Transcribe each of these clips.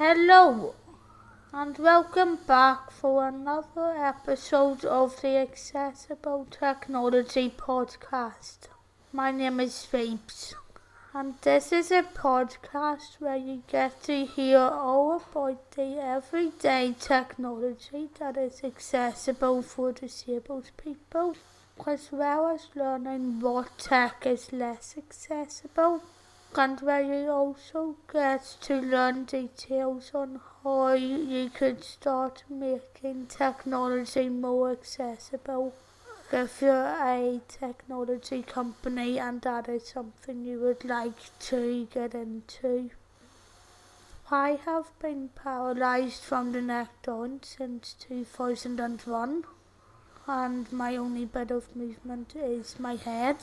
Hello and welcome back for another episode of the Accessible Technology Podcast. My name is Phoebes and this is a podcast where you get to hear all about the everyday technology that is accessible for disabled people, as well as learning what tech is less accessible, and where you also get to learn details on how you could start making technology more accessible if you're a technology company and that is something you would like to get into. I have been paralysed from the neck down since 2001 and my only bit of movement is my head.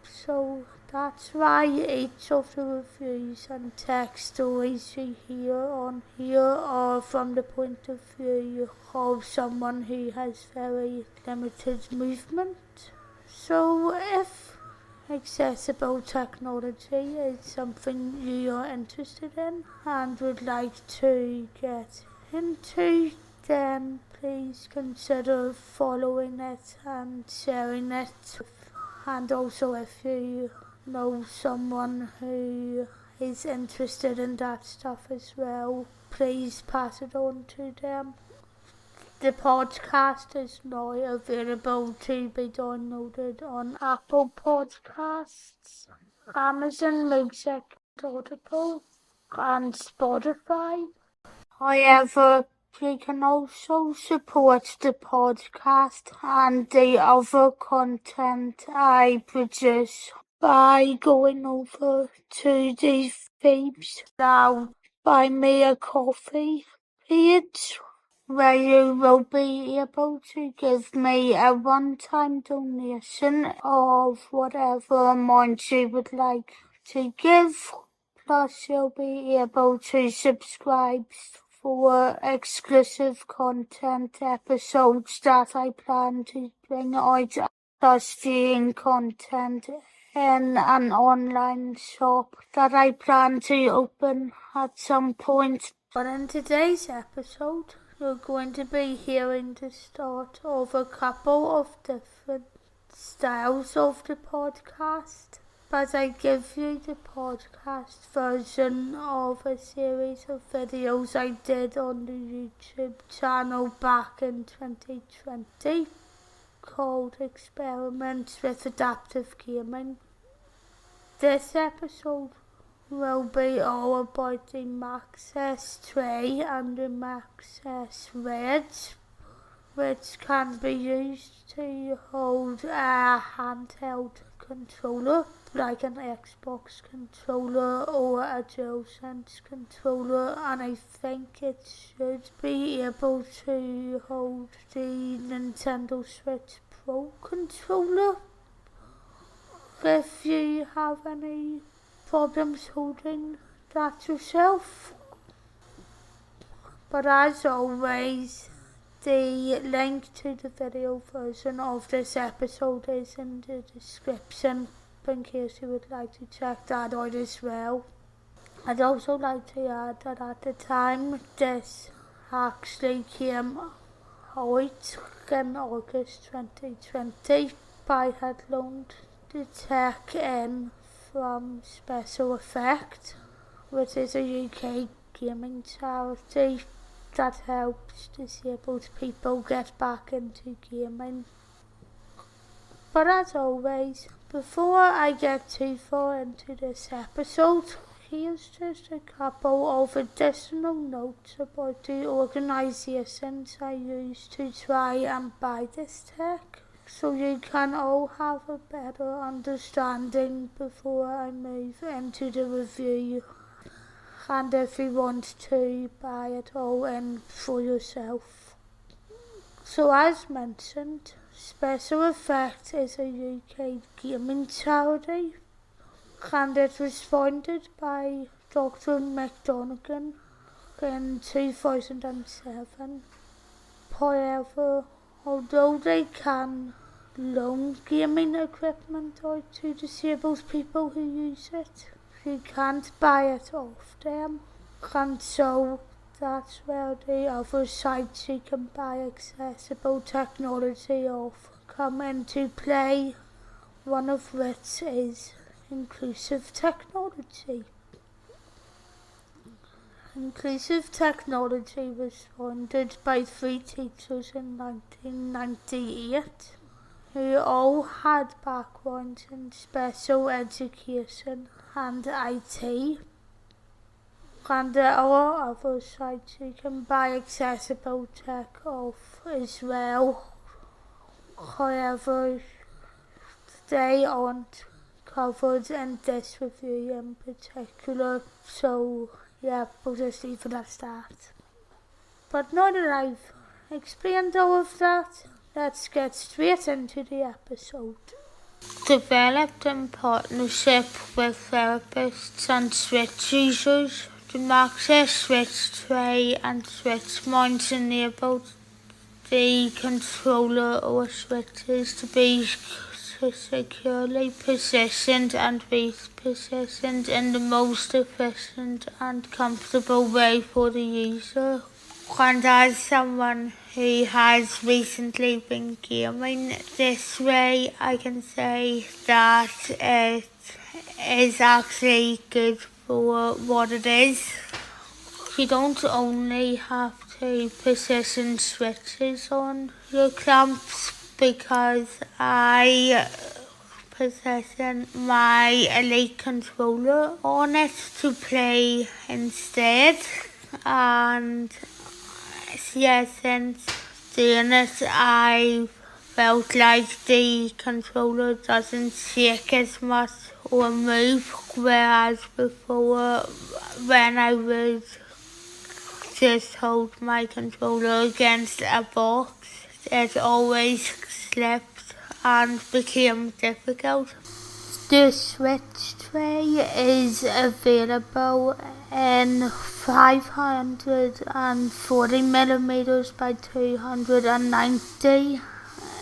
So that's why each of the reviews and tech stories you hear on here are from the point of view of someone who has very limited movement. So if accessible technology is something you are interested in and would like to get into, then please consider following it and sharing it. And also if you know someone who is interested in that stuff as well, please pass it on to them. The podcast is now available to be downloaded on Apple Podcasts, Amazon Music, Audible and Spotify. However, you can also support the podcast and the other content I produce by going over to the Phoebes Now Buy Me a Coffee page, where you will be able to give me a one-time donation of whatever amount you would like to give. Plus, you'll be able to subscribe for exclusive content episodes that I plan to bring out, plus viewing content in an online shop that I plan to open at some point. But in today's episode, you're going to be hearing the start of a couple of different styles of the podcast. But I give you the podcast version of a series of videos I did on the YouTube channel back in 2020 called Experiments with Adaptive Gaming. This episode will be all about the Maxess tray and the Maxess wedge, which can be used to hold a handheld controller like an Xbox controller or a DualSense controller, and I think it should be able to hold the Nintendo Switch Pro controller. If you have any problems holding that yourself. But as always, the link to the video version of this episode is in the description in case you would like to check that out as well. I'd also like to add that at the time this actually came out in August 2020, I had loaned the tech in from Special Effect, which is a UK gaming charity that helps disabled people get back into gaming. But as always, before I get too far into this episode, here's just a couple of additional notes about the organisations I used to try and buy this tech, so you can all have a better understanding before I move into the review, and if you want to buy it all in for yourself. So as mentioned, Special Effect is a UK gaming charity, and it was founded by Dr. McDonaghan in 2007. However, although they can loan gaming equipment out to disabled people who use it, you can't buy it off them, and so that's where the other sites you can buy accessible technology of come into play, one of which is inclusive technology. Inclusive technology was founded by 3 teachers in 1998 who all had backgrounds in special education and IT. And there are other sites you can buy accessible tech off as well. However, they aren't covered in this review in particular, so yeah, we'll just leave it as that. But now that I've explained all of that, let's get straight into the episode. Developed in partnership with therapists and switch users, the Maxess switch tray and switch mounts enabled the controller or switches to be securely positioned and repositioned in the most efficient and comfortable way for the user. And as someone who has recently been gaming this way, I can say that it is actually good for what it is. You don't only have to position switches on your clamps, because I position my Elite controller on it to play instead, and yeah, since doing it I felt like the controller doesn't shake as much or move, whereas before when I would just hold my controller against a box, it always slipped and became difficult. The switch tray is available in 540mm by 290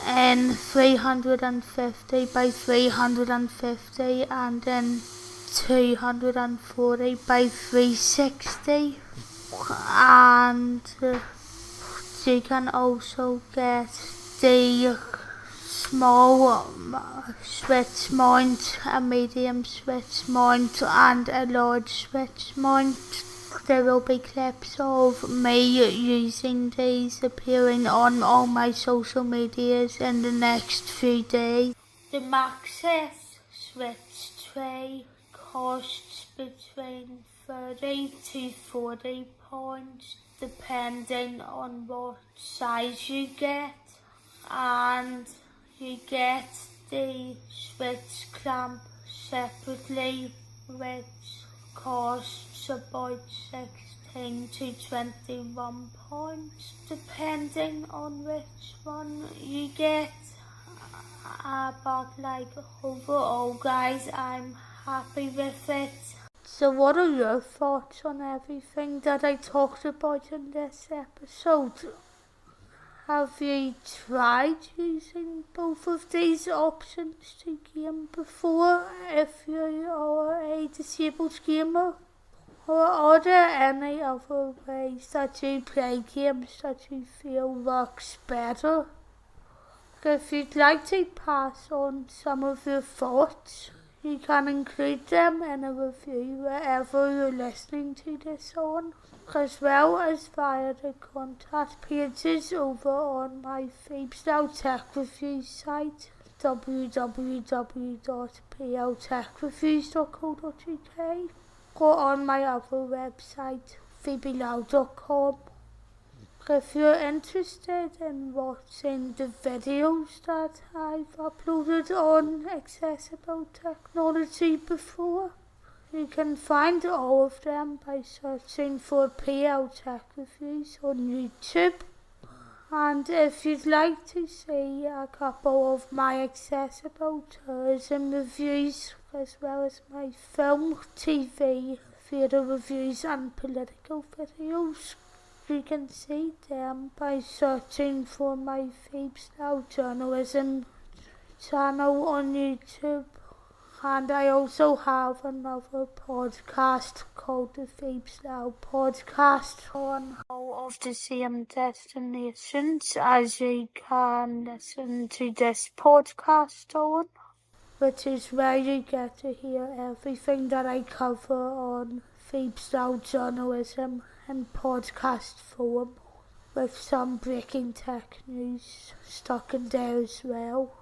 in 350 by 350 and in 240 by 360, and you can also get the small switch mount, a medium switch mount and a large switch mount. There will be clips of me using these appearing on all my social medias in the next few days. The Maxess switch tray costs between £30 to £40 depending on what size you get, and you get the switch clamp separately, which costs about £16 to £21 depending on which one you get. But like overall guys, I'm happy with it. So what are your thoughts on everything that I talked about in this episode? Have you tried using both of these options to game before, if you are a disabled gamer? Or are there any other ways that you play games that you feel works better? If you'd like to pass on some of your thoughts, you can include them in a review wherever you're listening to this on, as well as via the contact pages over on my Freestyle Tech Reviews site, www.pltechreviews.co.uk, or on my other website, phoebelau.com. If you're interested in watching the videos that I've uploaded on accessible technology before, you can find all of them by searching for PL Tech Reviews on YouTube. And if you'd like to see a couple of my accessible tourism reviews, as well as my film, TV, theatre reviews and political videos, you can see them by searching for my Freestyle Journalism channel on YouTube. And I also have another podcast called the Phoebes Now podcast on all of the same destinations as you can listen to this podcast on, which is where you get to hear everything that I cover on Phoebes Now journalism in podcast form, with some breaking tech news stuck in there as well.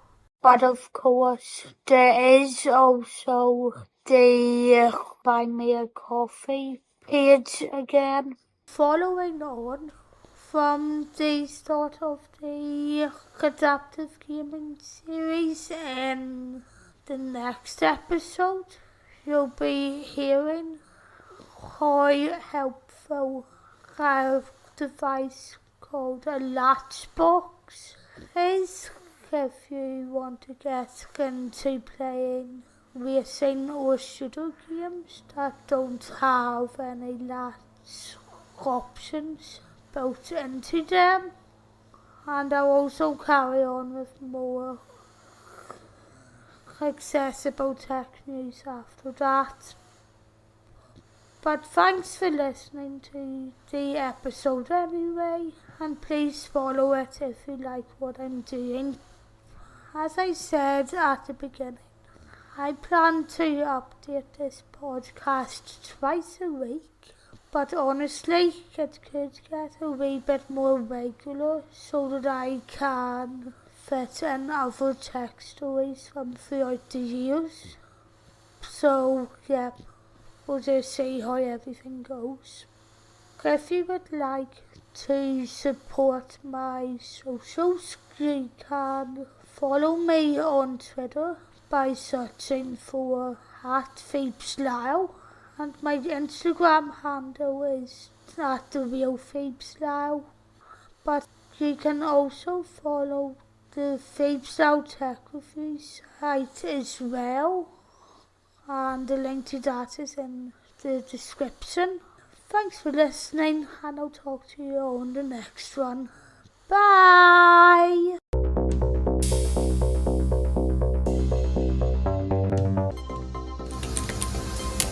But of course, there is also the Buy Me a Coffee page again. Following on from the start of the adaptive gaming series, in the next episode, you'll be hearing how helpful a device called a Latchbox is if you want to get into playing racing or shooter games that don't have any latch options built into them. And I'll also carry on with more accessible tech news after that. But thanks for listening to the episode anyway, and please follow it if you like what I'm doing. As I said at the beginning, I plan to update this podcast twice a week, but honestly it could get a wee bit more regular so that I can fit in other tech stories from throughout the years. So yeah, we'll just see how everything goes. If you would like to support my socials, you can follow me on Twitter by searching for @PhoebesLyle, and my Instagram handle is @TheRealPhoebesLyle. But you can also follow the Phoebes Now Tech Review site as well, and the link to that is in the description. Thanks for listening, and I'll talk to you on the next one. Bye!